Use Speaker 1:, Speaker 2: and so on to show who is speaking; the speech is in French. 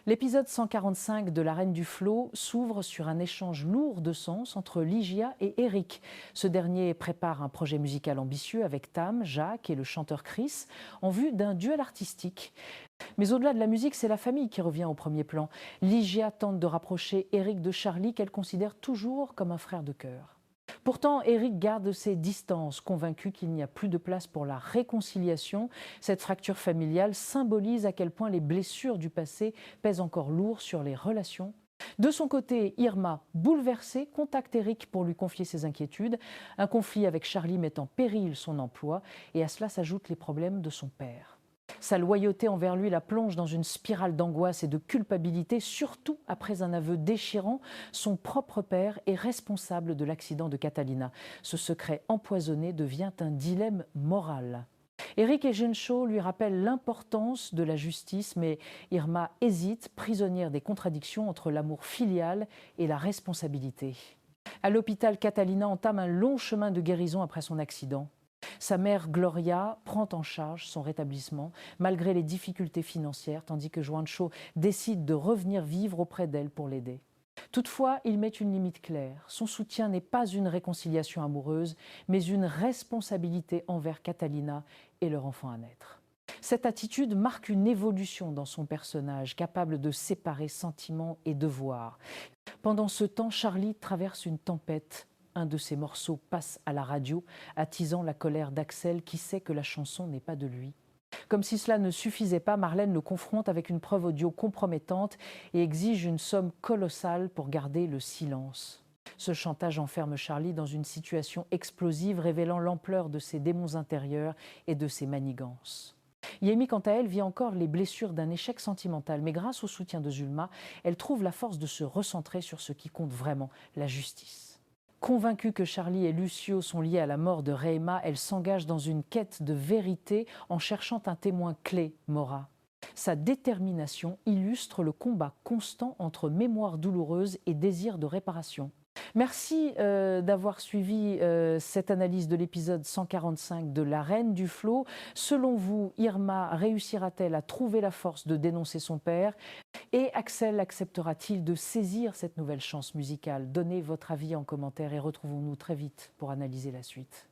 Speaker 1: L'épisode 145 de La Reine du Flot s'ouvre sur un échange lourd de sens entre Ligia et Eric. Ce dernier prépare un projet musical ambitieux avec Tam, Jacques et le chanteur Chris en vue d'un duel artistique. Mais au-delà de la musique, c'est la famille qui revient au premier plan. Ligia tente de rapprocher Eric de Charlie qu'elle considère toujours comme un frère de cœur. Pourtant, Eric garde ses distances, convaincu qu'il n'y a plus de place pour la réconciliation. Cette fracture familiale symbolise à quel point les blessures du passé pèsent encore lourd sur les relations. De son côté, Irma, bouleversée, contacte Eric pour lui confier ses inquiétudes. Un conflit avec Charlie met en péril son emploi et à cela s'ajoutent les problèmes de son père. Sa loyauté envers lui la plonge dans une spirale d'angoisse et de culpabilité, surtout après un aveu déchirant. Son propre père est responsable de l'accident de Catalina. Ce secret empoisonné devient un dilemme moral. Eric et Gencho lui rappellent l'importance de la justice, mais Irma hésite, prisonnière des contradictions entre l'amour filial et la responsabilité. À l'hôpital, Catalina entame un long chemin de guérison après son accident. Sa mère Gloria prend en charge son rétablissement malgré les difficultés financières, tandis que Juancho décide de revenir vivre auprès d'elle pour l'aider. Toutefois, il met une limite claire. Son soutien n'est pas une réconciliation amoureuse, mais une responsabilité envers Catalina et leur enfant à naître. Cette attitude marque une évolution dans son personnage, capable de séparer sentiments et devoirs. Pendant ce temps, Charlie traverse une tempête. Un de ses morceaux passe à la radio, attisant la colère d'Axel qui sait que la chanson n'est pas de lui. Comme si cela ne suffisait pas, Marlène le confronte avec une preuve audio compromettante et exige une somme colossale pour garder le silence. Ce chantage enferme Charlie dans une situation explosive révélant l'ampleur de ses démons intérieurs et de ses manigances. Yemi, quant à elle, vit encore les blessures d'un échec sentimental, mais grâce au soutien de Zulma, elle trouve la force de se recentrer sur ce qui compte vraiment, la justice. Convaincue que Charlie et Lucio sont liés à la mort de Reima, elle s'engage dans une quête de vérité en cherchant un témoin clé, Mora. Sa détermination illustre le combat constant entre mémoire douloureuse et désir de réparation. Merci d'avoir suivi cette analyse de l'épisode 145 de La Reine du Flot. Selon vous, Irma réussira-t-elle à trouver la force de dénoncer son père? Et Axel acceptera-t-il de saisir cette nouvelle chance musicale? Donnez votre avis en commentaire et retrouvons-nous très vite pour analyser la suite.